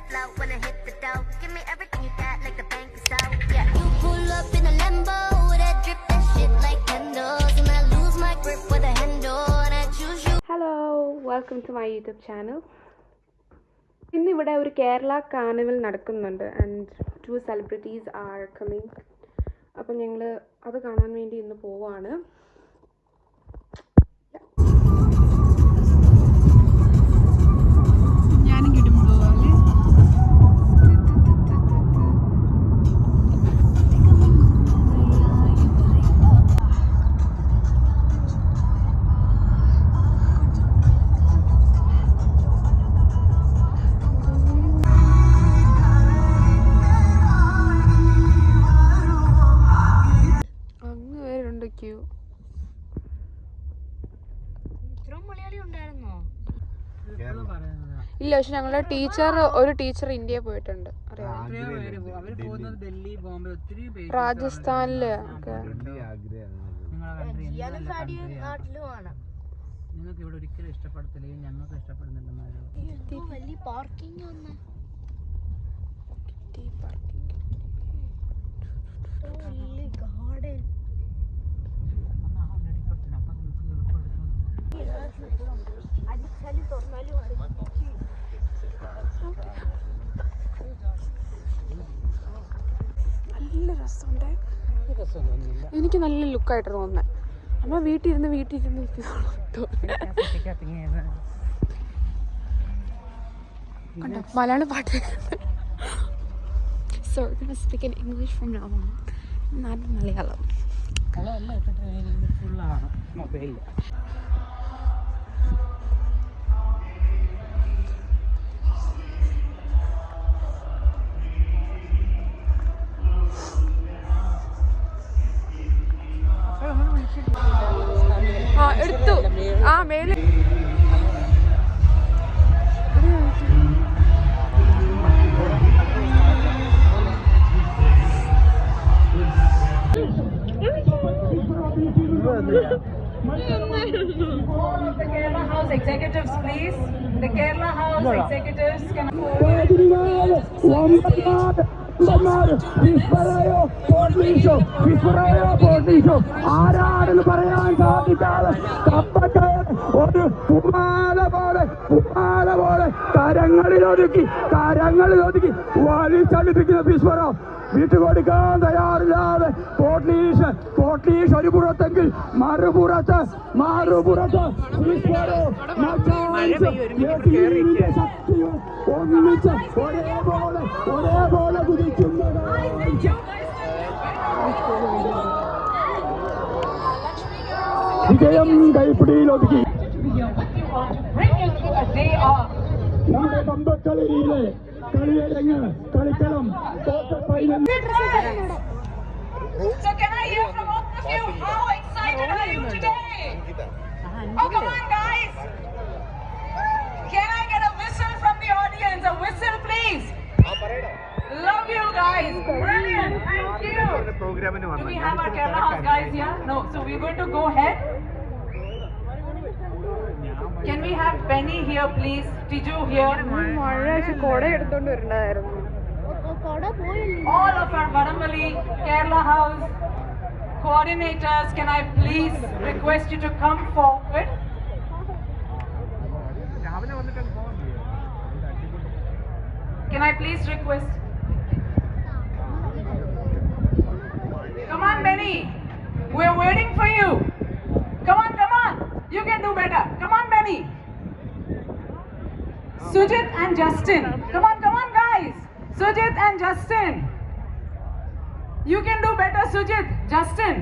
flow when I hit the dough. Give me everything you got like the bank is out. Yeah, you pull up in a Lambo that drip that shit like candles, and I lose my grip with a handle, and I choose you. Hello, welcome to my YouTube channel. ഇന്നിവിടെ ഒരു Kerala carnival നടക്കുന്നുണ്ട് and 2 celebrities are coming. അപ്പം ഞങ്ങൾ അത് കാണാൻ വേണ്ടി ഇന്ന് പോവാണ്. ഇല്ല, പക്ഷെ ഞങ്ങളുടെ ഒരു ടീച്ചർ ഇന്ത്യയിൽ പോയിട്ടുണ്ട്, രാജസ്ഥാനില് ഒക്കെ. നിങ്ങൾക്ക് ഇവിടെ ഒരിക്കലും ഇഷ്ടപ്പെടത്തില്ലെങ്കിൽ ഞങ്ങൾക്ക് ഇഷ്ടപ്പെടുന്നില്ലെന്നായിരുന്നു. നല്ല രസമുണ്ട്. എനിക്ക് നല്ല ലുക്കായിട്ട് തോന്നുന്നത്. അമ്മ വീട്ടിലിരുന്ന് കണ്ടോ മലയാള പാട്ട്. So we're gonna speak in English from now on, not Malayalam. ഫുള്ളാണ് മൊബൈൽ. എടുത്തു ആ മേലെ All of the Kerala House executives, please. The Kerala House executives can. ആരാണെന്ന് പറയാൻ സാധിക്കാതെ ഒരു പുമാല പോലെ കരങ്ങളിലൊതുക്കി വലിച്ചടിപ്പിക്കുന്ന വിസ്മരം വിട്ടുകൊടുക്കാൻ തയ്യാറില്ലാതെ പോർട്ടീഷ് ഒരു പുറത്തെങ്കിൽ മറുപുറത്ത് ശക്തിയും ഒന്നിച്ച് ഒരേപോലെ കുതിക്കുന്നത്. വിജയം കൈപ്പിടിയിലൊതുക്കി നമ്മുടെ പമ്പക്കളിയിലെ കളിയരങ്ങ് കളിക്കളം. So can I hear from all of you? How excited are you today? Oh, come on, guys! Can I get a whistle from the audience? A whistle, please. Love you guys. Brilliant. Thank you. Do we have our Kerala House guys here? No. So we're going to go ahead. Can we have Benny here, please? Tiju here. All of our Vadambali Kerala House coordinators, can I please request you to come forward? Can I please request? Come on, Benny. We're waiting for you. Come on. You can do better. Come on, Benny. Sujit and Justin. Come on, guys. Sujit and Justin. You can do better, Sujit. Justin.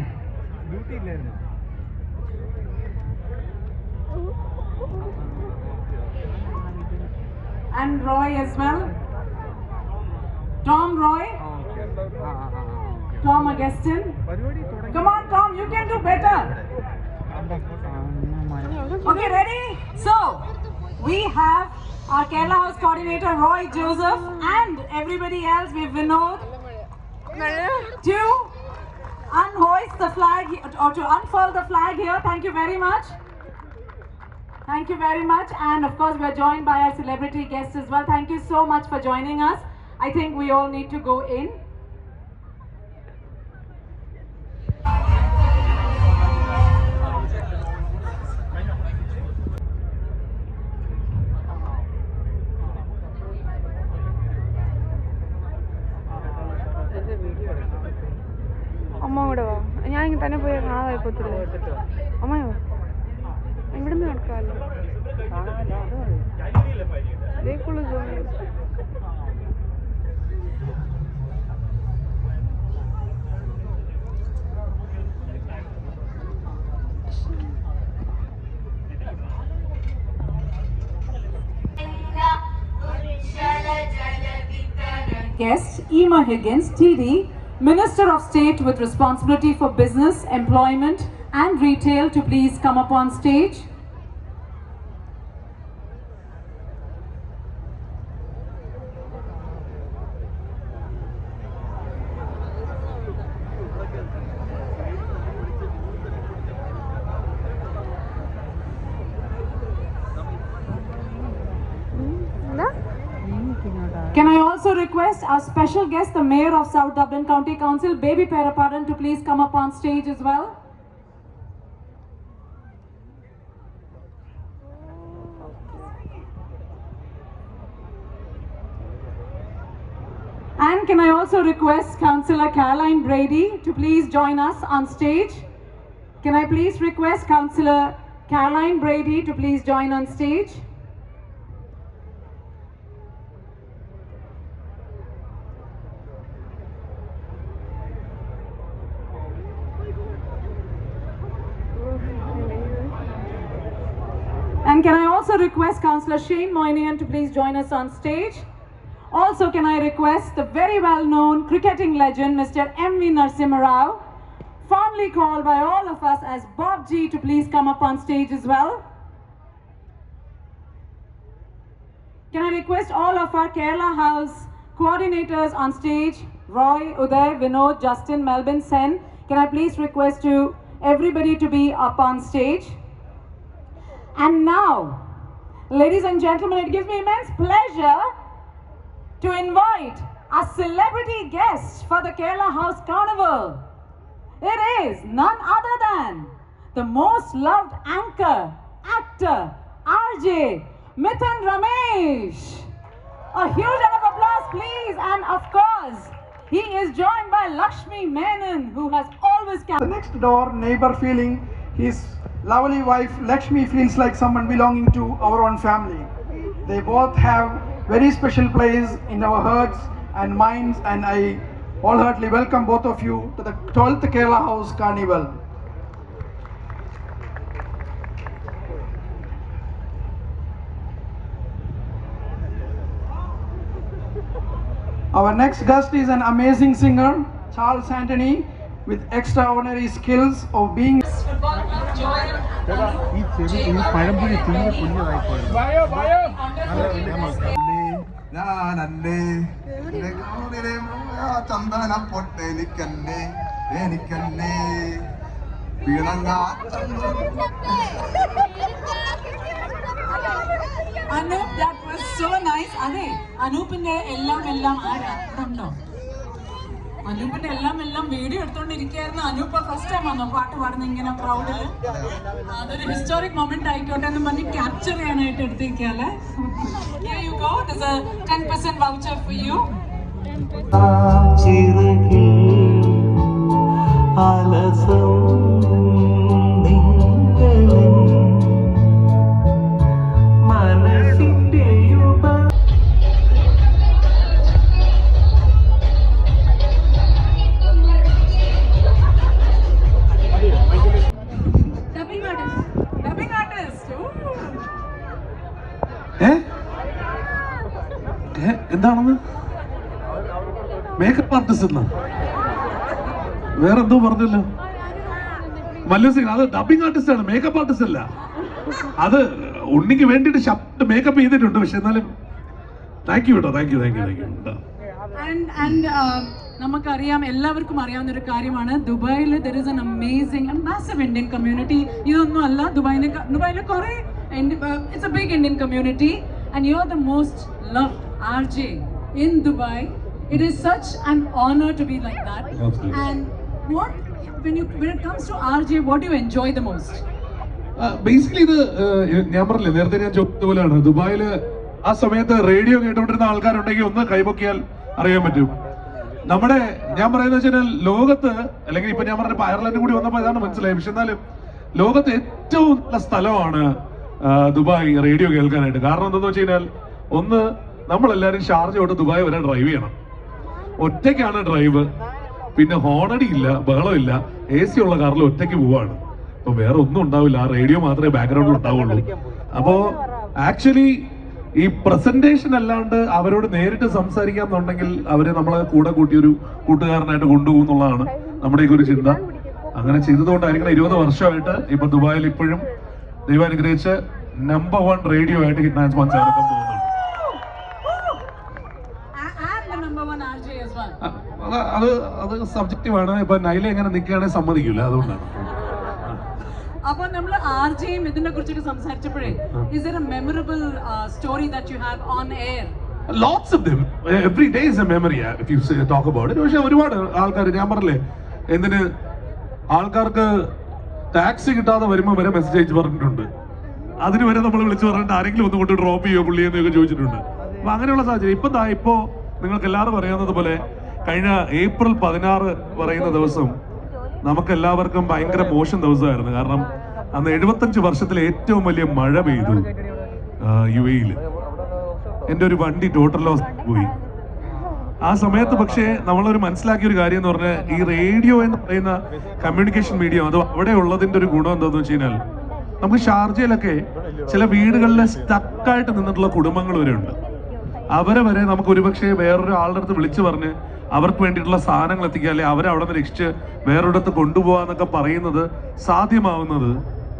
And Roy as well. Tom Roy. Tom Augustin. Come on, Tom. You can do better. Okay, ready? So, we have our Kerala House coordinator Roy Joseph and everybody else. We have Vinod to unhoist the flag or to unfurl the flag here. Thank you very much. Thank you very much. And of course, we are joined by our celebrity guests as well. Thank you so much for joining us. I think we all need to go in. അമ്മ കൂടെ വാ, ഞാൻ ഇങ്ങനെ തന്നെ പോയി കാണാതായി പോത്തില്ല. അമ്മയോ ഇവിടുന്ന് നടക്കാമല്ലോ. ഇതേക്കുള്ള ജോലി. Guest Emma Higgins, TD, Minister of State with responsibility for business, employment and retail, to please come up on stage. Can I also request our special guest, the Mayor of South Dublin County Council, Baby Perapadan, to please come up on stage as well. And can I also request Councillor Caroline Brady to please join us on stage? Can I please request Councillor Caroline Brady to please join on stage? And can I also request Councillor Shane Moynihan to please join us on stage? Also, can I request the very well-known cricketing legend, Mr. M.V. Narasimha Rao, fondly called by all of us as Bob G, to please come up on stage as well? Can I request all of our Kerala House coordinators on stage, Roy, Uday, Vinod, Justin, Melvin, Sen? Can I please request to everybody to be up on stage? And now, ladies and gentlemen, it gives me immense pleasure to invite our celebrity guest for the Kerala House Carnival. It is none other than the most loved anchor, actor, RJ, Mithun Ramesh. A huge round of applause, please. And of course, he is joined by Lakshmi Menon, who has always kept the next door neighbor feeling. His lovely wife Lakshmi feels like someone belonging to our own family. They both have very special place in our hearts and minds, and I wholeheartedly welcome both of you to the 12th Kerala House Carnival. Our next guest is an amazing singer, Charles Anthony, with extraordinary skills of being Chandana പൊട്ടെനിക്കന്നെ Anup, that was so nice. Ade, Anupinte എല്ലാം ആരാണ്ടോ? അനൂപിന്റെ എല്ലാം video എടുത്തോണ്ടിരിക്കുകയായിരുന്നു. Anoop first time വന്നോ പാട്ട് പാടുന്ന ഇങ്ങനെ ക്രൗഡില്? അതൊരു historic moment ആയിക്കോട്ടെ എന്ന് പറഞ്ഞ് ക്യാപ്ചർ ചെയ്യാനായിട്ട് എടുത്തിരിക്കല്ലേ. Here you go. There's a 10% voucher for you. Dubbing artist. എന്താണെന്ന് മേക്കപ്പ് ആർട്ടിസ്റ്റ് എന്നാ വേറെന്തോ പറഞ്ഞല്ലോ മല്ലു സിംഗ്. അത് ഡബിങ് ആർട്ടിസ്റ്റ് ആണ്, മേക്കപ്പ് ആർട്ടിസ്റ്റ് അല്ല. അത് ഉണ്ണിക്ക് വേണ്ടിയിട്ട് ശബ്ദം മേക്കപ്പ് ചെയ്തിട്ടുണ്ട്. പക്ഷെ എന്നാലും താങ്ക് യു കേട്ടോ, താങ്ക് യു. നമുക്കറിയാം, എല്ലാവർക്കും അറിയാവുന്ന ഒരു കാര്യമാണ്, ദുബായിൽ there is an amazing and massive Indian community. ഇതൊന്നും അല്ല, ദുബായിലെ കുറെ it's a big Indian community, and you're the most loved RJ in Dubai. It is such an honor to be like that. Absolutely. And when it comes to RJ, what do you enjoy the most? Basically ഇത് ഞാൻ പറഞ്ഞില്ലേ നേരത്തെ ഞാൻ ചോദിച്ച പോലെയാണ്. ദുബായില് ആ സമയത്ത് റേഡിയോ കേട്ടുകൊണ്ടിരുന്ന ആൾക്കാരുണ്ടെങ്കിൽ ഒന്ന് കൈപൊക്കിയാൽ അറിയാൻ പറ്റും. നമ്മുടെ ഞാൻ പറയുന്നത് വെച്ചാൽ ലോകത്ത്, അല്ലെങ്കിൽ ഇപ്പൊ ഞാൻ പറഞ്ഞപ്പോ അയർലൻഡ് കൂടി വന്നപ്പോ ഇതാണ് മനസ്സിലായി, പക്ഷെ എന്നാലും ലോകത്ത് ഏറ്റവും നല്ല സ്ഥലമാണ് ദുബായ് റേഡിയോ കേൾക്കാനായിട്ട്. കാരണം എന്താണെന്ന് വെച്ച് കഴിഞ്ഞാൽ, ഒന്ന് നമ്മളെല്ലാവരും ഷാർജ തൊട്ട് ദുബായ് വരെ ഡ്രൈവ് ചെയ്യണം. ഒറ്റയ്ക്കാണ് ഡ്രൈവ്, പിന്നെ ഹോണടി ഇല്ല, ബഹളമില്ല, AC ഉള്ള കാറിൽ ഒറ്റയ്ക്ക് പോവാണ്. അപ്പൊ വേറെ ഒന്നും ഉണ്ടാവില്ല, ആ റേഡിയോ മാത്രമേ ബാക്ക്ഗ്രൗണ്ടിൽ ഉണ്ടാവുള്ളൂ. അപ്പോ ആക്ച്വലി ഈ പ്രസന്റേഷൻ അല്ലാണ്ട് അവരോട് നേരിട്ട് സംസാരിക്കാന്നുണ്ടെങ്കിൽ അവരെ നമ്മളെ കൂടെ കൂട്ടിയൊരു കൂട്ടുകാരനായിട്ട് കൊണ്ടുപോകും എന്നുള്ളതാണ് നമ്മുടെയൊക്കെ ഒരു ചിന്ത. അങ്ങനെ ചെയ്തതുകൊണ്ടായിരിക്കണം 20 വർഷമായിട്ട് ഇപ്പൊ ദുബായിൽ ഇപ്പോഴും ദൈവം അനുഗ്രഹിച്ച് നമ്പർ 1 റേഡിയോ ആയിട്ട് ഹിറ്റ് മാച്ച് മനസ്സിലാക്കാൻ പോകുന്നുണ്ട്. അത് സബ്ജക്റ്റീവാണ്. ഇപ്പൊ നൈല എങ്ങനെ നിൽക്കുകയാണെങ്കിൽ സമ്മതിക്കില്ല, അതുകൊണ്ടാണ്. അപ്പൊ നമ്മൾ ആർജെയും ഇതിനെ കുറിച്ചൊക്കെ സംസാരിച്ചപ്പോഴേ, is there a memorable story that you have on air? Lots of them. Every day is a memory if you talk about it. പക്ഷെ ഒരുപാട് ആൾക്കാർ, ഞാൻ പറഞ്ഞില്ലേ, എന്തിന് ആൾക്കാർക്ക് ടാക്സി കിട്ടാതെ വരുമ്പോൾ വരെ മെസ്സേജ് അയച്ച് പറഞ്ഞിട്ടുണ്ട്. അതിന് വരെ നമ്മൾ വിളിച്ച് പറഞ്ഞിട്ട് ആരെങ്കിലും ഒന്ന് കൊണ്ട് ഡ്രോപ്പ് ചെയ്യോ പുള്ളിയെന്നൊക്കെ ചോദിച്ചിട്ടുണ്ട്. അപ്പൊ അങ്ങനെയുള്ള സാഹചര്യം ഇപ്പൊ നിങ്ങൾക്ക് എല്ലാവരും അറിയാവുന്നത് പോലെ കഴിഞ്ഞ April 16 പറയുന്ന ദിവസം നമുക്ക് എല്ലാവർക്കും ഭയങ്കര മോശം ദിവസമായിരുന്നു. കാരണം അന്ന് 75 വർഷത്തിലെ ഏറ്റവും വലിയ മഴ പെയ്തു UAE-ൽ. എൻ്റെ ഒരു വണ്ടി ടോട്ടൽ ലോസ് പോയി ആ സമയത്ത്. പക്ഷേ നമ്മളൊരു മനസ്സിലാക്കിയ ഒരു കാര്യം എന്ന് പറഞ്ഞാൽ, ഈ റേഡിയോ എന്ന് പറയുന്ന കമ്മ്യൂണിക്കേഷൻ മീഡിയം, അത് അവിടെ ഉള്ളതിൻ്റെ ഒരു ഗുണം എന്താണെന്ന് വെച്ച് കഴിഞ്ഞാൽ, നമുക്ക് ഷാർജയിലൊക്കെ ചില വീടുകളിൽ സ്റ്റക്കായിട്ട് നിന്നിട്ടുള്ള കുടുംബങ്ങൾ വരെ ഉണ്ട്. അവരെ വരെ നമുക്ക് ഒരുപക്ഷെ വേറൊരു ആളുടെ അടുത്ത് വിളിച്ചു പറഞ്ഞ് അവർക്ക് വേണ്ടിയിട്ടുള്ള സാധനങ്ങൾ എത്തിക്കുക, അല്ലെങ്കിൽ അവരെ അവിടെ നിന്ന് രക്ഷിച്ച് വേറൊരിടത്ത് കൊണ്ടുപോകാന്നൊക്കെ പറയുന്നത് സാധ്യമാവുന്നത്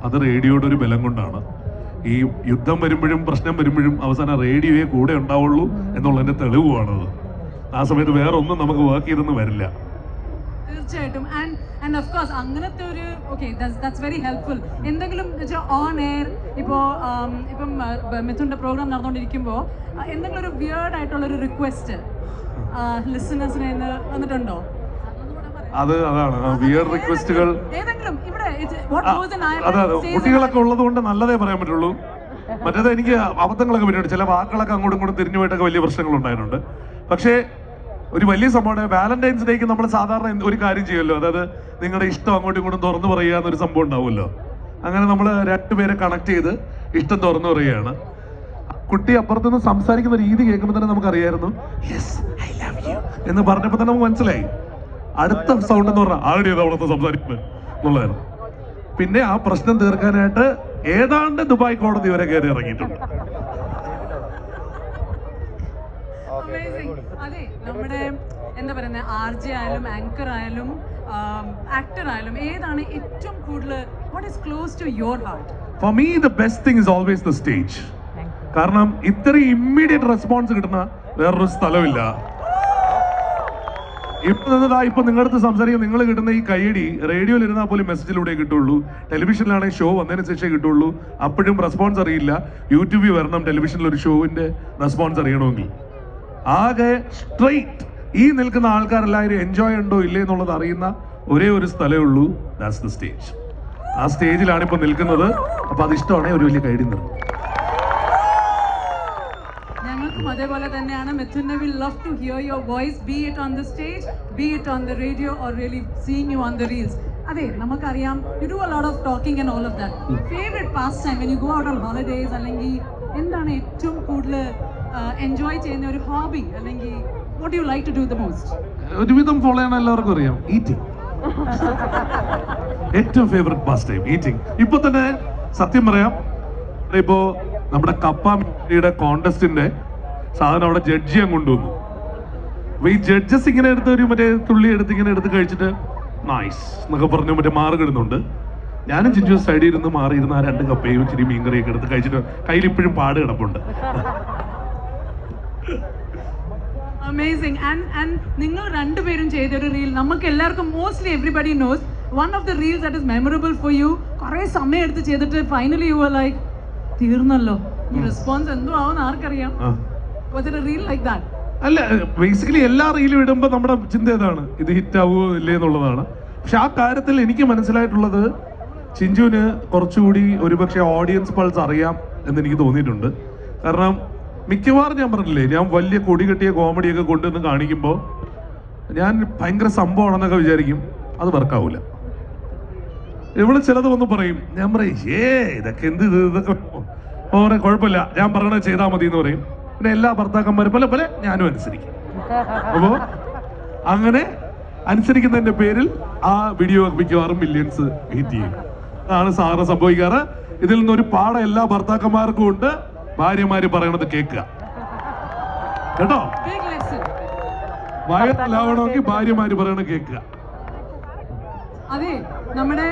അത് റേഡിയോയുടെ ഒരു ബലം കൊണ്ടാണ്. ഈ യുദ്ധം വരുമ്പോഴും പ്രശ്നം വരുമ്പോഴും അവസാനം റേഡിയോയെ കൂടെ ഉണ്ടാവുള്ളൂ എന്നുള്ളതിന്റെ തെളിവുമാണത്. ആ സമയത്ത് വേറെ ഒന്നും നമുക്ക് വർക്ക് ചെയ്തെന്ന് വരില്ല. തീർച്ചയായിട്ടും. ആൻഡ് ഓഫ് കോഴ്സ് അങ്ങനത്തെ ഒരു ദാറ്റ്സ് വെരി ഹെൽപ്ഫുൾ. എന്തെങ്കിലും ഓൺ എയർ ഇപ്പം മിഥുന്റെ പ്രോഗ്രാം നടന്നുകൊണ്ടിരിക്കുമ്പോൾ എന്തെങ്കിലും ഒരു വിയേർഡ് ആയിട്ടുള്ള ഒരു റിക്വസ്റ്റ് ലിസണേഴ്സിനെ വന്നിട്ടുണ്ടോ? അതാണ് വിയർ റിക്വസ്റ്റുകൾ. അതെ, കുട്ടികളൊക്കെ ഉള്ളത് കൊണ്ട് നല്ലതേ പറയാൻ പറ്റുള്ളൂ. മറ്റേത് എനിക്ക് അബദ്ധങ്ങളൊക്കെ പറ്റിയിട്ടുണ്ട്. ചില വാക്കുകളൊക്കെ അങ്ങോട്ടും ഇങ്ങോട്ടും തിരിഞ്ഞു പോയിട്ടൊക്കെ വലിയ പ്രശ്നങ്ങൾ ഉണ്ടായിട്ടുണ്ട്. പക്ഷേ ഒരു വലിയ സംഭവമാണ് വാലന്റൈൻസ് ഡേക്ക് നമ്മൾ സാധാരണ ഒരു കാര്യം ചെയ്യുമല്ലോ, അതായത് നിങ്ങളുടെ ഇഷ്ടം അങ്ങോട്ടും ഇങ്ങോട്ടും തുറന്നു പറയുക എന്നൊരു സംഭവം ഉണ്ടാവുമല്ലോ. അങ്ങനെ നമ്മൾ 2 പേരെ കണക്ട് ചെയ്ത് ഇഷ്ടം തുറന്നു പറയുകയാണ്. കുട്ടി അപ്പുറത്തുനിന്ന് സംസാരിക്കുന്ന രീതി കേൾക്കുമ്പോൾ തന്നെ നമുക്കറിയായിരുന്നു യെസ് ഐ ലവ് യു എന്ന് പറഞ്ഞപ്പോൾ തന്നെ നമുക്ക് മനസ്സിലായി അടുത്ത സൗണ്ട് എന്ന് പറഞ്ഞാൽ ആരുടെ അവിടുത്തെ സംസാരിക്കുന്നത് എന്നുള്ളതായിരുന്നു. പിന്നെ ആ പ്രശ്നം തീർക്കാനായിട്ട് ഏതാണ്ട് ദുബായ് കോടതി വരെ കയറി ഇറങ്ങിയിട്ടുണ്ട്. അതെ, നമ്മുടെ എന്താ പറയുന്നത്, RJ ആയാലും ആങ്കർ ആയാലും ആക്ടർ ആയാലും ഏതാണ് ഏറ്റവും കൂടുതൽ what is close to your heart? For me the best thing is always the stage. കാരണം ഇത്രയും ഇമ്മീഡിയറ്റ് റെസ്പോൺസ് കിട്ടുന്ന വേറൊരു സ്ഥലമില്ല. ഇപ്പൊ നിങ്ങളുടെ അടുത്ത് സംസാരിക്കാൻ നിങ്ങൾ കിട്ടുന്ന ഈ കൈയടി റേഡിയോയിൽ ഇരുന്നാൽ പോലും മെസ്സേജിലൂടെ കിട്ടുള്ളൂ. ടെലിവിഷനിലാണെങ്കിൽ ഷോ വന്നതിന് ശേഷം കിട്ടുള്ളൂ. അപ്പോഴും റെസ്പോൺസ് അറിയില്ല. യൂട്യൂബിൽ വരണം ടെലിവിഷനിൽ ഒരു ഷോവിന്റെ റെസ്പോൺസ് അറിയണമെങ്കിൽ. ആകെ സ്ട്രെയിറ്റ് ഈ നിൽക്കുന്ന ആൾക്കാരെല്ലാവരും എൻജോയ് ഉണ്ടോ ഇല്ലേ എന്നുള്ളത് അറിയുന്ന ഒരേ ഒരു സ്ഥലമേ ഉള്ളൂ, ദാറ്റ്സ് ദ സ്റ്റേജ്. ആ സ്റ്റേജിലാണ് ഇപ്പൊ നിൽക്കുന്നത്. അപ്പൊ അത് ഇഷ്ടമാണെങ്കിൽ ഒരു വലിയ കൈഡി നിർത്തും. ഞങ്ങൾക്കും അതേപോലെ തന്നെയാണ്. മിഥുനെ will love to hear your voice, be it on the stage, be it on the radio or really seeing you on the reels. അതെ, നമുക്കറിയാം you do a lot of talking and all of that. Favourite pastime when you go out on holidays, അല്ലെങ്കിൽ എന്താണ് ഏറ്റവും കൂടുതൽ enjoy ചെയ്യുന്ന ഒരു hobby, അല്ലെങ്കിൽ what do you like to do the most? ഒരുവിധം ഫോളോ ചെയ്യാൻ എല്ലാവർക്കും അറിയാം, ഈറ്റിംഗ്. ഏറ്റവും ഫേവറേറ്റ് പാസ് ടൈം ഈറ്റിംഗ്. ഇപ്പൊ തന്നെ സത്യം പറയാം, ഇപ്പോ നമ്മുടെ കപ്പയുടെ കോണ്ടസ്റ്റിന്റെ സാധനം അവിടെ ജഡ്ജ് ചെയ്യാൻ കൊണ്ടുവന്നു. അപ്പൊ ഈ ജഡ്ജസ് ഇങ്ങനെ എടുത്ത് ഒരു മറ്റേ തുള്ളി എടുത്ത് ഇങ്ങനെ എടുത്ത് കഴിച്ചിട്ട് നൈസ് എന്നൊക്കെ പറഞ്ഞു മറ്റേ മാറുകിടുന്നുണ്ട്. ഞാനും ചിഞ്ചു സൈഡിൽ ഇരുന്ന് മാറിയിരുന്ന ആ 2 കപ്പയും ഇച്ചിരി മീൻകറിയൊക്കെ എടുത്ത് കഴിച്ചിട്ട് കയ്യിൽ ഇപ്പോഴും പാട് കിടപ്പുണ്ട്. Amazing. And നിങ്ങൾ രണ്ടുപേരും ചെയ്തൊരു റീൽ നമുക്ക് എല്ലാവർക്കും mostly everybody nose. One of the reels that is memorable for you, കുറേ സമയം എടുത്ത് ചെയ്തിട്ട് ഫൈനലി യു ആർ ലൈക്ക് തീർന്നല്ലോ. റെസ്പോൺസ് എന്തോ ആവുന്ന ആർക്കറിയാം. Was it a reel like that? അല്ല, ബേസിക്കലി എല്ലാ റീലും ഇടുമ്പോൾ നമ്മുടെ ചിന്ത ഏതാണ്, ഇത് ഹിറ്റ് ആവുമോ ഇല്ലേ എന്നുള്ളതാണ്. പക്ഷെ ആ കാര്യത്തിൽ എനിക്ക് മനസ്സിലായിട്ടുള്ളത് ചിഞ്ചുവിന് കുറച്ചുകൂടി ഒരുപക്ഷെ ഓഡിയൻസ് പൾസ് അറിയാം എന്ന് എനിക്ക് തോന്നിയിട്ടുണ്ട്. കാരണം മിക്കവാറും ഞാൻ പറഞ്ഞില്ലേ, ഞാൻ വലിയ കൊടി കെട്ടിയ കോമഡിയൊക്കെ കൊണ്ടുവന്ന് കാണിക്കുമ്പോൾ ഞാൻ ഭയങ്കര സംഭവമാണെന്നൊക്കെ വിചാരിക്കും, അത് വർക്കാവൂല. ഇവിടെ ചിലത് വന്ന് പറയും, ഞാൻ പറയും ഇതൊക്കെ എന്ത് ഇതൊക്കെ പറയാം, കുഴപ്പമില്ല ഞാൻ പറയണത് ചെയ്താൽ മതി എന്ന് പറയും. പിന്നെ എല്ലാ ഭർത്താക്കന്മാരും പല പല ഞാനും അനുസരിക്കും. അപ്പോൾ അങ്ങനെ അനുസരിക്കുന്നതിന്റെ പേരിൽ ആ വീഡിയോ മിക്കവാറും മില്യൺസ് ഹിറ്റ് ചെയ്യും. അതാണ് സാറ് സംഭവിക്കാറ്. ഇതിൽ നിന്നൊരു പാഠം എല്ലാ ഭർത്താക്കന്മാർക്കും ഉണ്ട്, ഭാര്യമാര് പറയണത് കേൾക്കുക കേട്ടോ. വയലാവണമെങ്കിൽ ഭാര്യമാര് പറയണത് കേൾക്കുക. അതെ, നമ്മുടെ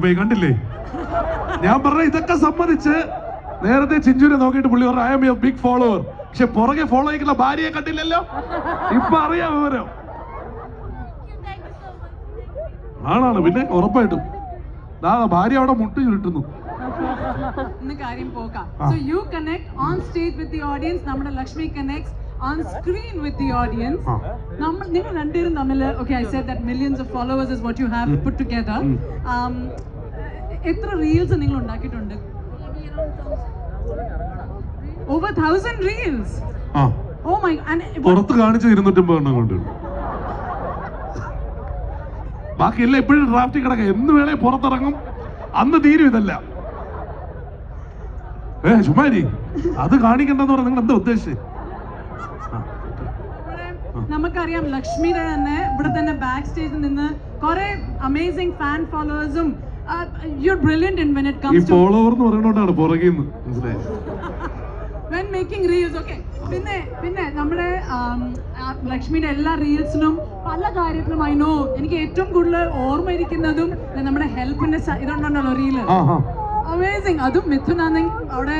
പോയി കണ്ടില്ലേ, ഞാൻ പറഞ്ഞ ഇതൊക്കെ സമ്മതിച്ച് നേരത്തെ ചിഞ്ചുവിനെ നോക്കിയിട്ട് പുള്ളി പറഞ്ഞു I am your big follower. പക്ഷെ പുറകെ ഫോളോ ചെയ്യുന്ന ഭാര്യയെ കണ്ടില്ലല്ലോ, ഇപ്പൊ അറിയാം വിവരം. ആണാണ് പിന്നെ ഉറപ്പായിട്ടും ഭാര്യ അവിടെ മുട്ട് ചുരുട്ടുന്നു. കാര്യം പോക്കാം. So you connect on stage with the audience. നമ്മുടെ Lakshmi connects on screen with the audience. നിങ്ങൾ രണ്ടുപേരും തമ്മിൽ, okay, I said that millions of followers is what you have put together. എത്ര റീൽസ് നിങ്ങൾ ഉണ്ടാക്കിയിട്ടുണ്ട്? Over 1000 reels. Oh my, and പുറത്ത് കാണിച്ച 250 എണ്ണം കൊണ്ട് ബാക്കിയെല്ലാം എപ്പോഴും ഡ്രാഫ്റ്റ് കിടക്കുക. എന്ന് വേണേ പുറത്തിറങ്ങും, അന്ന് തീരും ഇതല്ല. ചുമ്മാരി അത് കാണിക്കണ്ടെന്ന് പറഞ്ഞ നിങ്ങൾ എന്താ ഉദ്ദേശിച്ചത്? നമുക്കറിയാം ലക്ഷ്മിയുടെ തന്നെ ഇവിടെ തന്നെ ബാക്ക് സ്റ്റേജിൽ നിന്ന് കുറെ അമേസിംഗ് ഫാൻ ഫോളോവേഴ്സും. You're brilliant in when it comes to follower എന്ന് പറയുന്നോണ്ടാണ് പുറകെന്ന് മനസ്സിലായി. when making reels. Okay, പിന്നെ നമ്മുടെ ലക്ഷ്മിയുടെ എല്ലാ റീൽസിനും പല കാര്യത്തിലും ഐ നോ എനിക്ക് ഏറ്റവും കൂടുതൽ ഓർമ്മയിരിക്കുന്നതും നമ്മുടെ ഹെൽപ്പിന്റെ ഇതുണ്ടല്ലോ റീല്. അമേസിംഗ്. അതും മിഥുനാണെങ്കിൽ അവിടെ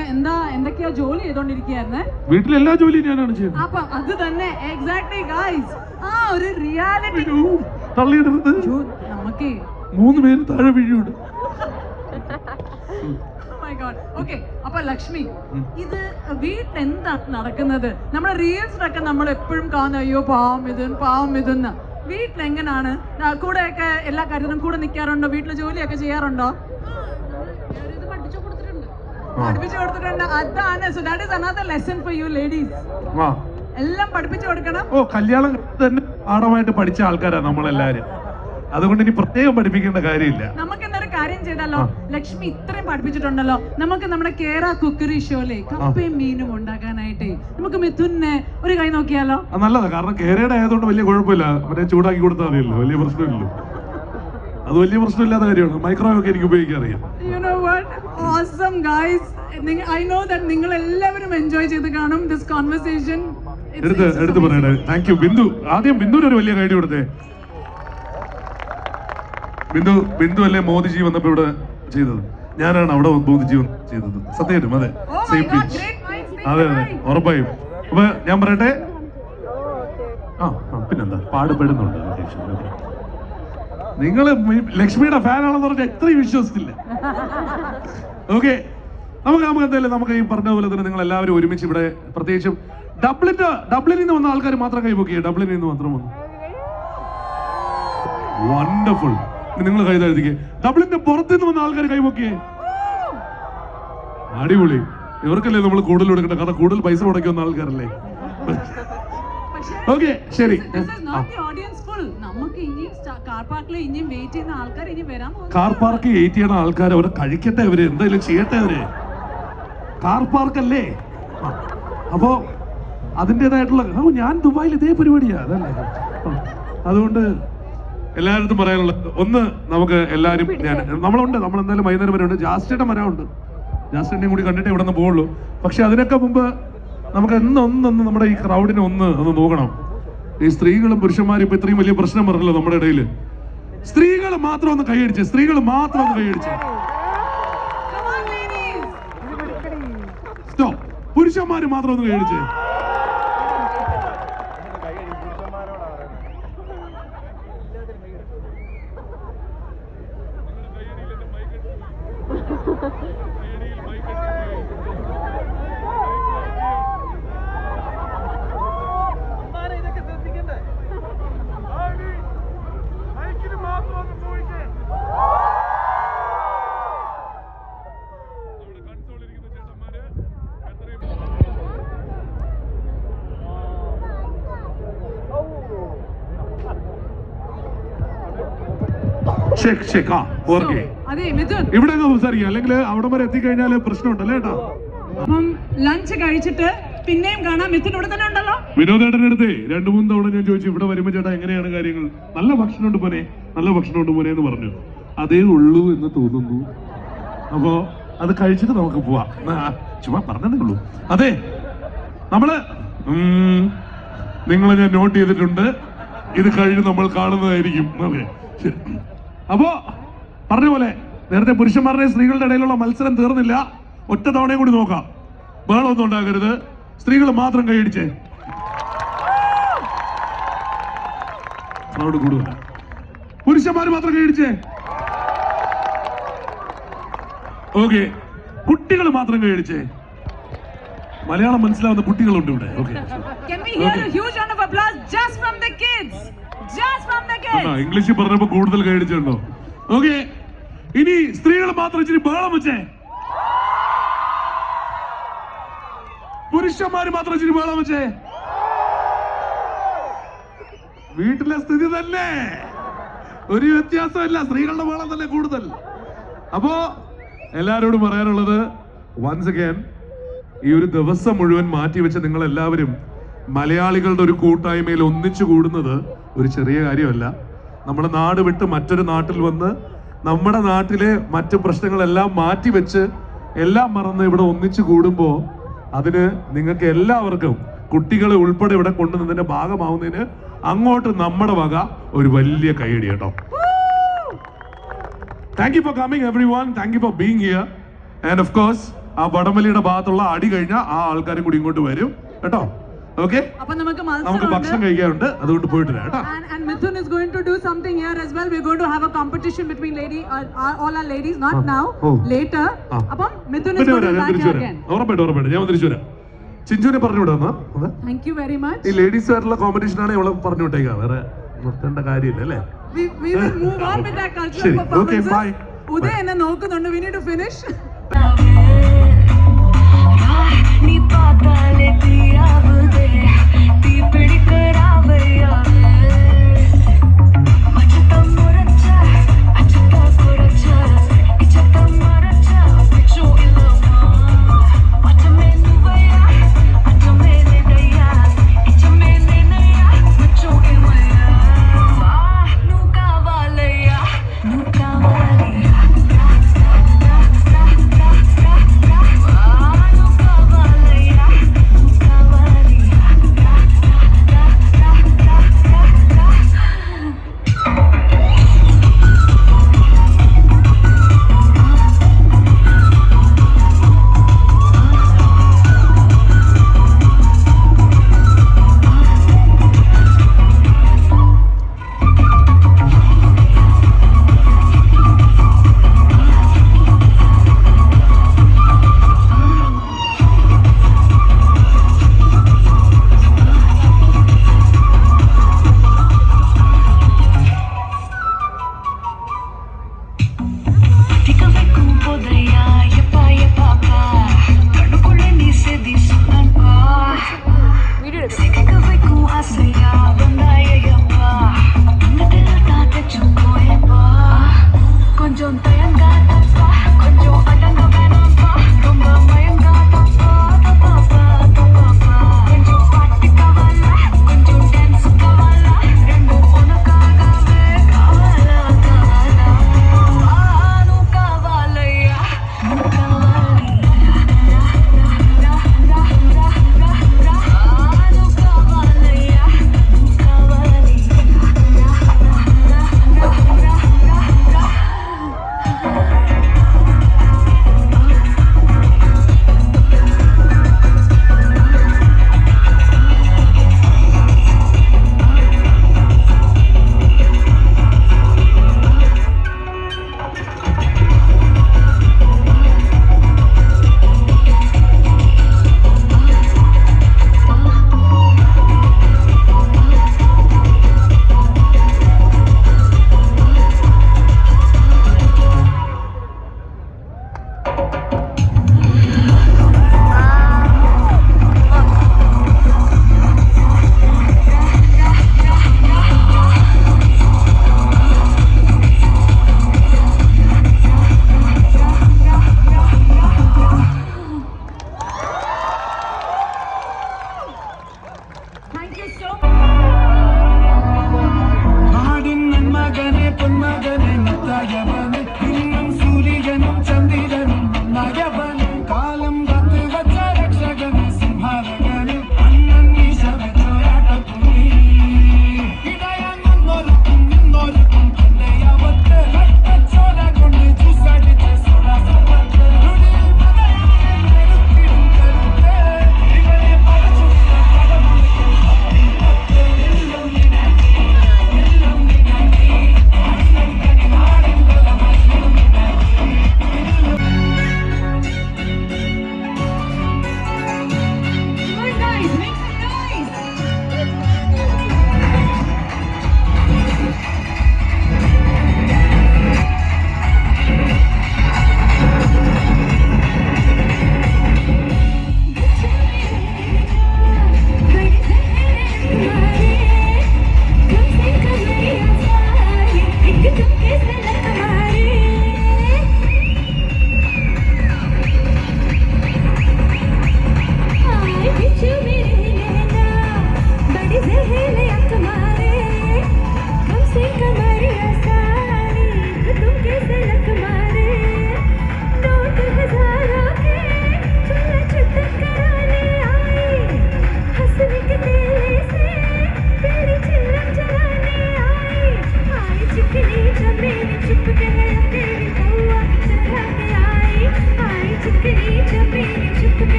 എന്തൊക്കെയാ ജോലി ചെയ്തോണ്ടിരിക്കുകയായിരുന്നേ. വീട്ടിലെല്ലാ ജോലിയും ഞാനാണ് ചെയ്യുന്നത്. അപ്പൊ അത് തന്നെ എക്സാക്ട്ലി ഗൈസ്, ആ ഒരു റിയാലിറ്റി നമുക്ക് 3 പേര് താഴെ വീഴുണ്ട്. ഓക്കെ, അപ്പൊ ലക്ഷ്മി, ഇത് വീട്ടിൽ എന്താണ് നടക്കുന്നത്? നമ്മുടെ റീൽസിലൊക്കെ നമ്മൾ എപ്പോഴും കാണുന്ന അയ്യോ പാവം ഇതെന്ന്. വീട്ടിലെങ്ങനാണ്? കൂടെയൊക്കെ എല്ലാ കാര്യത്തിനും കൂടെ നിൽക്കാറുണ്ടോ? വീട്ടിലെ ജോലിയൊക്കെ ചെയ്യാറുണ്ടോ? പഠിപ്പിച്ചു കൊടുത്തിട്ടുണ്ട്. അതാണ്. So that is another lesson for you ladies. എല്ലാം പഠിപ്പിച്ചു കൊടുക്കണം. കല്യാണം തന്നെ പാഠമായിട്ട് പഠിച്ച ആൾക്കാരാണ് നമ്മളെല്ലാരും. അതുകൊണ്ട് ഇനി പ്രത്യേകം പഠിപ്പിക്കേണ്ട കാര്യമില്ല. നമുക്ക് എന്തൊരു കാര്യം ചെയ്താലോ, ലക്ഷ്മി ഇത്രയും പഠിപ്പിച്ചിട്ടുണ്ടല്ലോ, നമുക്ക് നമ്മുടെ കേരള കുക്കറി ഷോയിലെ കപ്പയും മീനും ഉണ്ടാക്കാനായിട്ട് നമുക്ക് മിഥുനെ ഒരു കൈ നോക്കിയാലോ? നല്ലതാ, കാരണം കേരളയുടെ ആയതുകൊണ്ട് വലിയ കുഴപ്പമില്ല. മറ്റേ ചൂടാക്കി കൊടുത്താൽ മതിയല്ലോ, വലിയ പ്രശ്നമില്ലല്ലോ. അത് വലിയ പ്രശ്നമില്ലാത്ത കാര്യമാണ്. മൈക്രോവേവ് ഒക്കെ എനിക്ക് ഉപയോഗിക്കാൻ അറിയാം. You know what? Awesome guys. I know that നിങ്ങൾ എല്ലാവരും എൻജോയ് ചെയ്ത് കാണും this conversation. എടുത്ത് പറയണേ. Thank you Bindu. ആദ്യം ബിന്ദുവിന് ഒരു വലിയ കൈഡി കൊടുത്തേ. ബിന്ദു അല്ലേ മോദിജി വന്നപ്പോ ഇവിടെ ചെയ്തത്? ഞാനാണ് അവിടെ മോദിജി ചെയ്തത്. സത്യമായിട്ടും അതെ, സെയിം പിച്ച്. അതെ ഉറപ്പായും. അപ്പൊ ഞാൻ പറയട്ടെ, പിന്നെന്താ പാടുപെടുന്നുണ്ട്. നിങ്ങള് ലക്ഷ്മിയുടെ ഫാനാണെന്ന് പറഞ്ഞാൽ എത്രയും വിശ്വസിച്ചില്ല. ഓക്കെ, നമുക്ക് എന്തായാലും നമുക്ക് ഈ പറഞ്ഞ പോലെ തന്നെ നിങ്ങൾ എല്ലാവരും ഒരുമിച്ച് ഇവിടെ, പ്രത്യേകിച്ചും ഡബ്ലിനിൽ നിന്ന് വന്ന ആൾക്കാർ മാത്രം കൈപോക്കിയേ. ഡബ്ലിനിൽ നിന്ന് മാത്രം വന്നു. വണ്ടർഫുൾ. നിങ്ങൾ കൈതാഴ്ത്തിക്കേ. ഡബ്ലിന്റെ പുറത്തുനിന്ന് വന്ന ആൾക്കാർ കൈപോക്കിയേ. അടിപൊളി. ഇവർക്കല്ലേ നമ്മൾ കൂടുതൽ കൊടുക്കണ്ട, കാരണം കൂടുതൽ പൈസ മുടക്കി വന്ന ആൾക്കാരല്ലേ. ഓക്കെ, ശരി. കാർ പാർക്ക് വെയിറ്റ് ചെയ്യുന്ന ആൾക്കാർ അവിടെ കഴിക്കട്ടെ, അവര് എന്തായാലും ചെയ്യട്ടെ. അവര് കാർ പാർക്ക് അല്ലേ, അപ്പോ അതിൻ്റെതായിട്ടുള്ള ഞാൻ ദുബായിൽ ഇതേ പരിപാടിയാ. അതല്ലേ, അതുകൊണ്ട് എല്ലാവരും പറയാനുള്ളത് ഒന്ന്, നമുക്ക് എല്ലാവരും നമ്മളെന്തായാലും വൈകുന്നേരം വരെ ഉണ്ട്. ജാസ്റ്റിയുടെ മരമുണ്ട്, ജാസ്റ്റിനെയും കൂടി കണ്ടിട്ടേ ഇവിടെ നിന്ന് പോകുള്ളൂ. പക്ഷെ അതിനൊക്കെ മുമ്പ് നമുക്ക് ഒന്ന് നമ്മുടെ ഈ ക്രൗഡിനെ ഒന്ന് നോക്കണം. ഈ സ്ത്രീകളും പുരുഷന്മാരും ഇപ്പൊ ഇത്രയും വലിയ പ്രശ്നം പറഞ്ഞല്ലോ നമ്മുടെ ഇടയിൽ. സ്ത്രീകൾ മാത്രം ഒന്ന് കൈയടിച്ച്, സ്ത്രീകൾ മാത്രം ഒന്ന് കൈയടിച്ച്. പുരുഷന്മാര് മാത്രം ഒന്ന് കൈയടിച്ച്. അതെ മിഥുൻ, ഇവിടെ സംസാരിക്കാം, അല്ലെങ്കിൽ അവിടെ വരെ എത്തിക്കഴിഞ്ഞാല് പ്രശ്നമുണ്ടല്ലേ ഏട്ടാ. അപ്പം ലഞ്ച് കഴിച്ചിട്ട് പിന്നെയും കാണാം. മിഥുൻ ഇവിടെ തന്നെ ഉണ്ടല്ലോ. വിനോദേട്ടൻ്റെ അടുത്ത് 2-3 തവണ ഞാൻ ചോദിച്ചു ഇവിടെ വരുമ്പോ ചേട്ടാ എങ്ങനെയാണ് കാര്യങ്ങൾ, നല്ല ഭക്ഷണമുണ്ട് പോനെ, നല്ല ഭക്ഷണമുണ്ട് പോനെ എന്ന് പറഞ്ഞു. അതേ ഉള്ളൂ എന്ന് തോന്നുന്നു. അപ്പോ അത് കഴിച്ചിട്ട് നമുക്ക് പോവാം. ചുമ്മാ പറഞ്ഞതേ ഉള്ളൂ. അതെ, നമ്മള് നിങ്ങളെ ഞാൻ നോട്ട് ചെയ്തിട്ടുണ്ട്. ഇത് കഴിഞ്ഞ് നമ്മൾ കാണുന്നതായിരിക്കും. അതെ, ശരി. അപ്പോ പറഞ്ഞ പോലെ നേരത്തെ പുരുഷന്മാരുടെ സ്ത്രീകളുടെ ഇടയിലുള്ള മത്സരം തീർന്നില്ല. ഒറ്റ തവണയും കൂടി നോക്കാം. ബഹളമൊന്നും ഉണ്ടാകരുത്. സ്ത്രീകൾ മാത്രം കൈയടിച്ചേ. ക്രൗഡ് കൂടുതല. പുരുഷന്മാർ മാത്രം കൈയടിച്ചേ. ഓക്കെ, കുട്ടികൾ മാത്രം കൈയടിച്ചേ. മലയാളം മനസ്സിലാവുന്ന കുട്ടികളുണ്ട് ഇവിടെ. ഓക്കെ, ഇംഗ്ലീഷിൽ പറഞ്ഞപ്പോ കൂടുതൽ കൈയടിച്ചുണ്ടോ? ഓക്കെ, ഇനി സ്ത്രീകൾ മാത്രം ഇച്ചിരി ബഹളം വെച്ചേ. പുരുഷന്മാര് മാത്രം ഇച്ചിരി ബഹളം വെച്ചേ. വീട്ടിലെ സ്ഥിതി തന്നെ, ഒരു വ്യത്യാസമില്ല. സ്ത്രീകളുടെ ബഹളം തന്നെ കൂടുതൽ. അപ്പോ എല്ലാരോടും പറയാനുള്ളത്, വൺസ് അഗൈൻ ഈ ഒരു ദിവസം മുഴുവൻ മാറ്റിവെച്ച് നിങ്ങൾ എല്ലാവരും മലയാളികളുടെ ഒരു കൂട്ടായ്മയിൽ ഒന്നിച്ചു കൂടുന്നത് ഒരു ചെറിയ കാര്യമല്ല. നമ്മുടെ നാട് വിട്ട് മറ്റൊരു നാട്ടിൽ വന്ന് നമ്മുടെ നാട്ടിലെ മറ്റു പ്രശ്നങ്ങളെല്ലാം മാറ്റിവെച്ച് എല്ലാം മറന്ന് ഇവിടെ ഒന്നിച്ചു കൂടുമ്പോൾ അതിന് നിങ്ങൾക്ക് എല്ലാവർക്കും, കുട്ടികളെ ഉൾപ്പെടെ ഇവിടെ കൊണ്ടുവന്നതിന്റെ ഭാഗമാവുന്നതിന് അങ്ങോട്ട് നമ്മുടെ വക ഒരു വലിയ കൈയടി കേട്ടോ. Thank you for coming everyone. Thank you for being here. And of course ആ വടംവലിയുടെ ഭാഗത്തുള്ള അടി കഴിഞ്ഞാൽ ആ ആൾക്കാരും കൂടി ഇങ്ങോട്ട് വരും കേട്ടോ. ഓക്കെ, നമുക്ക് ഭക്ഷണം കഴിക്കാറുണ്ട്, അതുകൊണ്ട് പോയിട്ട് കേട്ടോ. And Mithun is going to do something here as well. We're going to have a competition between all our ladies, not now, later. അപ്പം Mithun is going to back here again. ഉറപ്പായിട്ടും ഞാൻ തിരിച്ചു വരാം. ചിഞ്ചുവിനെ പറഞ്ഞു വിടാം. Thank you very much. ഈ ladies ആയിട്ടുള്ള competition ആണ് ഇവിടെ പറഞ്ഞു വിട്ടേക്കാം. വേറെ നിർത്തേണ്ട കാര്യമില്ല അല്ലേ? We will move on with that cultural performances. Uday എന്നെ നോക്കുന്നുണ്ട്. We need to finish. नी पाता ले पियावदे ती पिडिकरावया मचता मोरचा अचता कोरचा इचता मरचा पिचो इलमा अचमे नुवया अचमे नेदया इचमे नेनया मचो इमया नु कावालया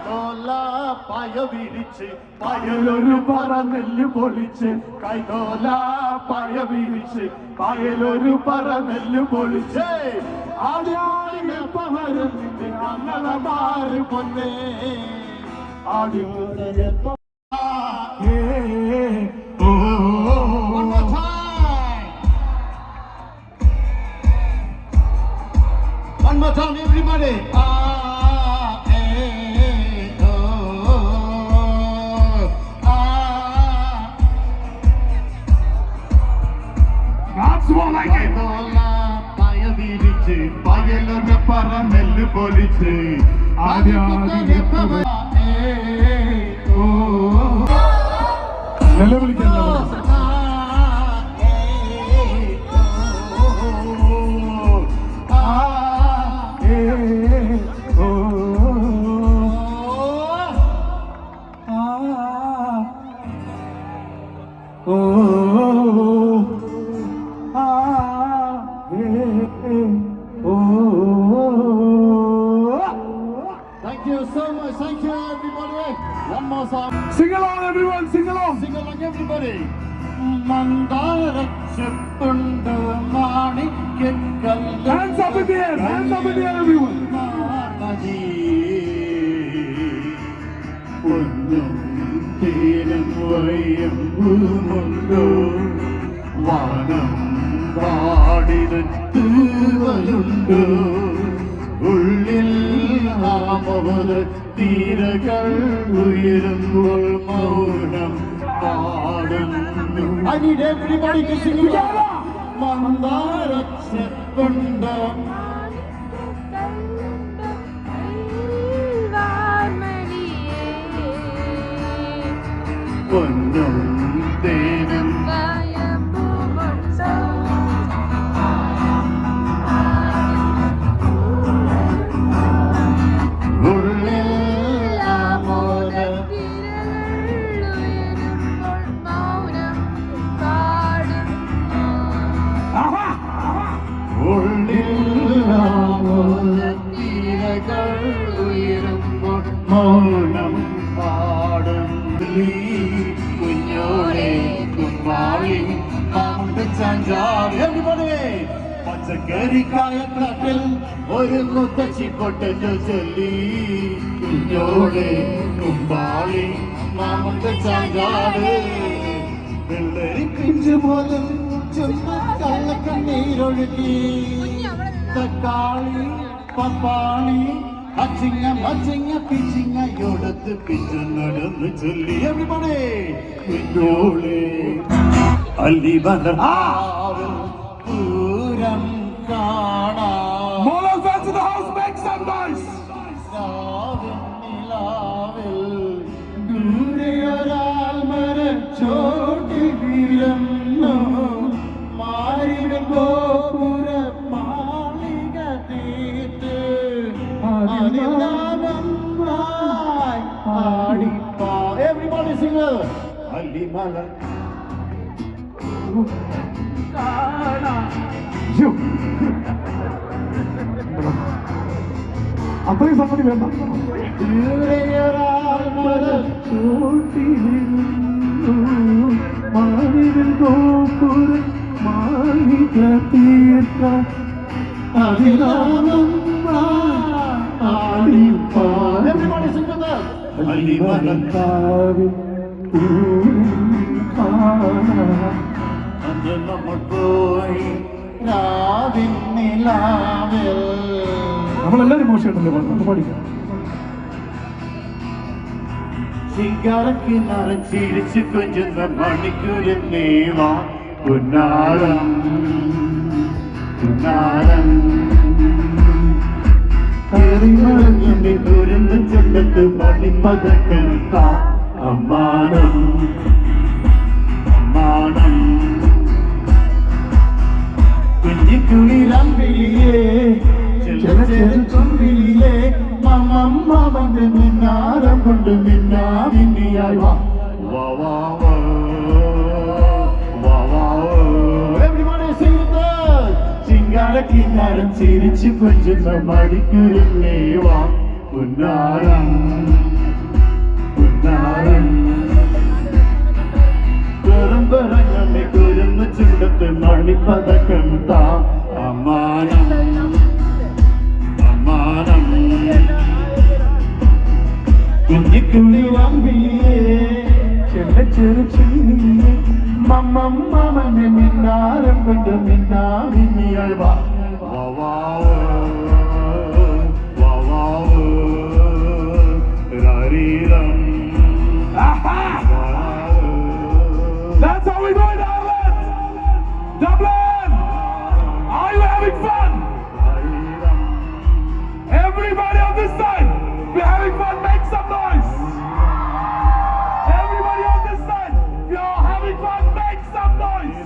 കൈതോല പായ വിരിച്ച് പായലൊരു പറ നെല്ല് പൊളിച്ച് കൈതോല പായ വിരിച്ച് പായലൊരു പറ നെല്ല് പൊളിച്ച് ആദ്യാളിനെ പവരും അന്നമാര് പൊന്നേ ആദ്യോടെ One more time, everybody. That's more like it. പായ വിരിച്ച് പായലൊരു പറ നെല്ല് പൊളിച്ച് നിലവിളിക്കാൻ Thank you so much. Thank you, everybody. One more song. Sing along, everyone. Sing along. Sing along, everybody. മന്ദാരച്ചെപ്പുണ്ട് മാണിക്കല്ല്. Hands up in the air. Hands up in the air, everyone. പൊന്നും തീരം വയമ്പുമുണ്ടോ വാനം പാടിനത്ത് വരുണ്ടോ ഉള്ളിൽ നാമവത തീരകൾ ഉയരുമ്പോൾ മൗനം പാടുന്നു. I need everybody to sing together. മന്ദാരച്ചെപ്പുണ്ട് പൊന്നും തേനും മൗനം പാടും കുഞ്ഞോളെ കുമ്മാളി പച്ചക്കറിക്കായക്കാട്ടിൽ ഒരു മുത്തച്ചി പൊട്ടു ചൊല്ലി കുഞ്ഞോളെ കുമ്പാളി മാമന്റെ ചാഞ്ചാട് വെള്ളരി പിഞ്ചു പോലും ചുമ്മാ കള്ളക്കണ്ണീരൊഴുകി തക്കാളി പപ്പാളി അച്ചിങ്ങ മച്ചിങ്ങ പിച്ചിങ്ങ യോടത്ത് പിച്ചു നടന്ന് ചൊല്ലി എവിടെ കുഞ്ഞോളെ അല്ലി ബലഹാവിൽ പൂരം കാണാം. ദൂരെ ഒരാൾ മരച്ചോട്ടിലിരുന്നു മാറിയുടെ ഗോപുര മാളിക തീർത്ത് Everybody sing it. അല്ലിമല അത്രയും സംഗതി വേണ്ട. മാളിക തീർത്ത Everybody sing it. അല്ലിമലക്കാവിൽ അന്ന് നമ്മൾ പോയി നമ്മളെല്ലാരും മോശമായിട്ടല്ലേ പാടുന്നത് പഠിക്കാം. ചിങ്കാരക്കിനാരം ചിരിച്ചു കൊഞ്ചുന്ന മണിക്കൂരിൽ നീവാ പുന്നാരം പുന്നാരം ിന്റെ ദുരന്ത ചുണ്ടത്ത് മണിപ്പതക്കെടുത്ത അമ്മാനം അമ്മാനം കുഞ്ഞിക്കുളിരമ്പിളിയേ ചെറുചെറുക്കൊമ്പിളിയേ മമ്മമ്മവന്റെ മിന്നാരം കൊണ്ട് മിന്നാവിന്നിയായി വാ വാ വാ വാ വാ. Everybody sing it. ചിങ്കാരക്കിന്നാരം ചിരിച്ചു കൊഞ്ചുന്ന മണിക്കൂരിൽ നീവാ പുന്നാരം കുറുമ്പറങ്ങി കുരുന്ന് ചുണ്ടത്ത് മണിപ്പതക്കം താ അമ്മാനം അമ്മാനം കുഞ്ഞിക്കുളി വമ്പിയേ ചെല്ലച്ചെറു ചിന്നിയേ മമ്മം മാമനെ മിന്നാരം കൊണ്ട് മിന്നാമിന്നിയൾ വാ വാവാവോ വാവാവോ രാരീരം. That's how we do it, Ireland! Dublin! Are you having fun? Everybody on this side, we're having fun, make some noise! Everybody on this side, you're having fun, make some noise!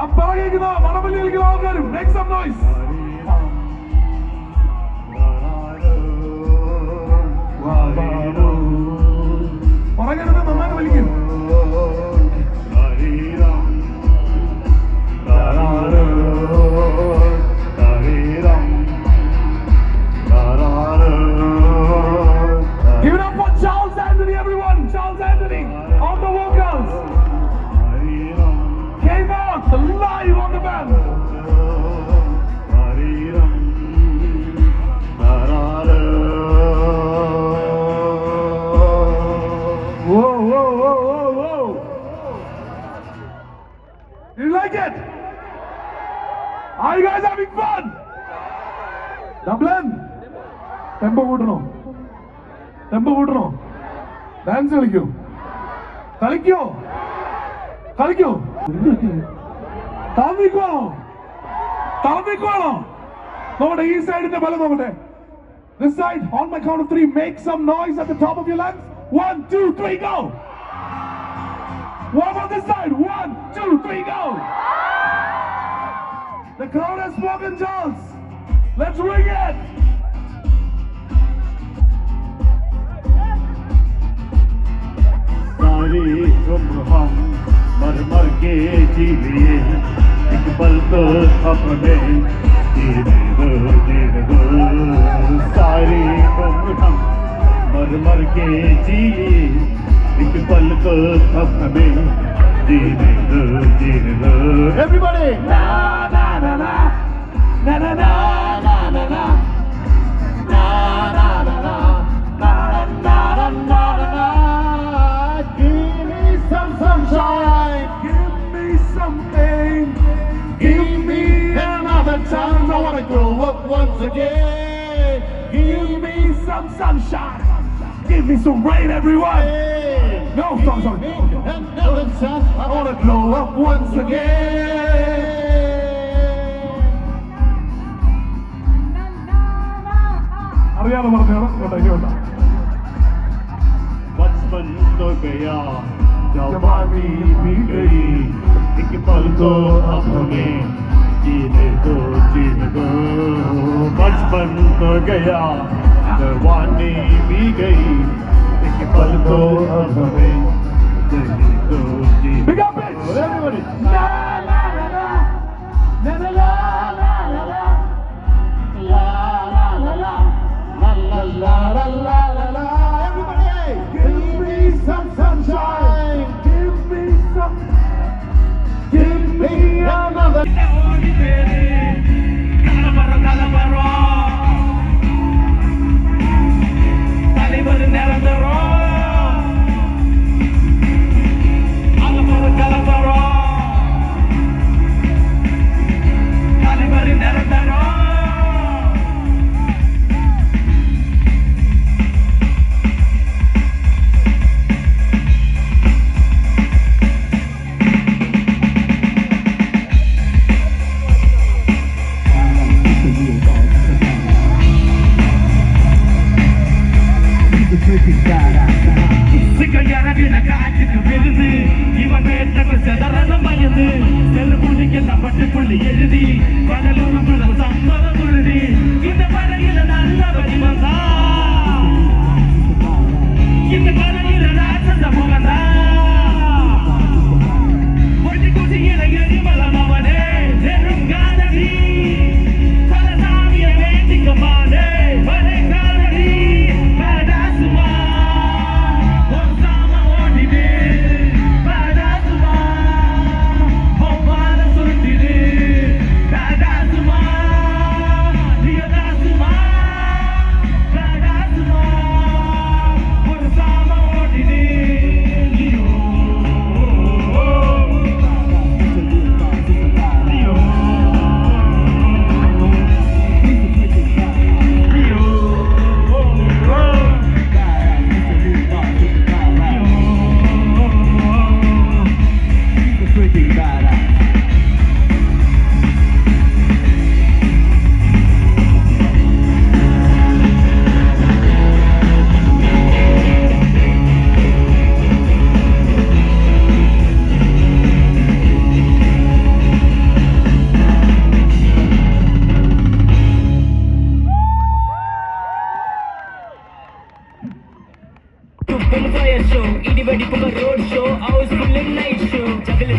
I'm bargaining now, Manapalli all make some noise! Give it up for Charles Anthony, everyone! Charles Anthony on the vocals! Came out live on the band! Whoa, whoa, whoa, whoa, whoa! You like it? Are you guys having fun? Dublin? Tempo കൂട്ടണോ? Tempo കൂട്ടണോ? Dance കളിക്കോ? കളിക്കോ? കളിക്കോ? താമിക്കോണോ? താമിക്കോണോ? നോക്കട്ടെ ഈ സൈഡിന്റെ ബലം നോക്കട്ടെ. This side, on my count of 3, make some noise at the top of your lungs. 1, 2, 3, go! One on this side. 1, 2, 3, go! The crowd has spoken, Charles. Let's ring it! सारी उम्र हम मर मर के जी लिए एक पल तो अपने जीने दो सारी उम्र हम मर मर के जी लिए एक पल तो अपने जीने दो everybody na na na na na na na na na na na na na na na na na. Give me some sunshine, give me something, give me another chance. I wanna grow up once again. Give me some sunshine, give me some rain, everyone. No, sorry. Another chance. I wanna grow up once again. അറിയാതെ പറഞ്ഞോ. बचपन तो गया जवानी भी गई एक पल तो अब हमें जीने दो बचपन तो गया जवानी भी गई एक पल तो अब हमें जीने दो everybody la la la la la la la la la la la la la la la. Give me some sunshine, give me another. open fire show, idi vedi road show, house full night show.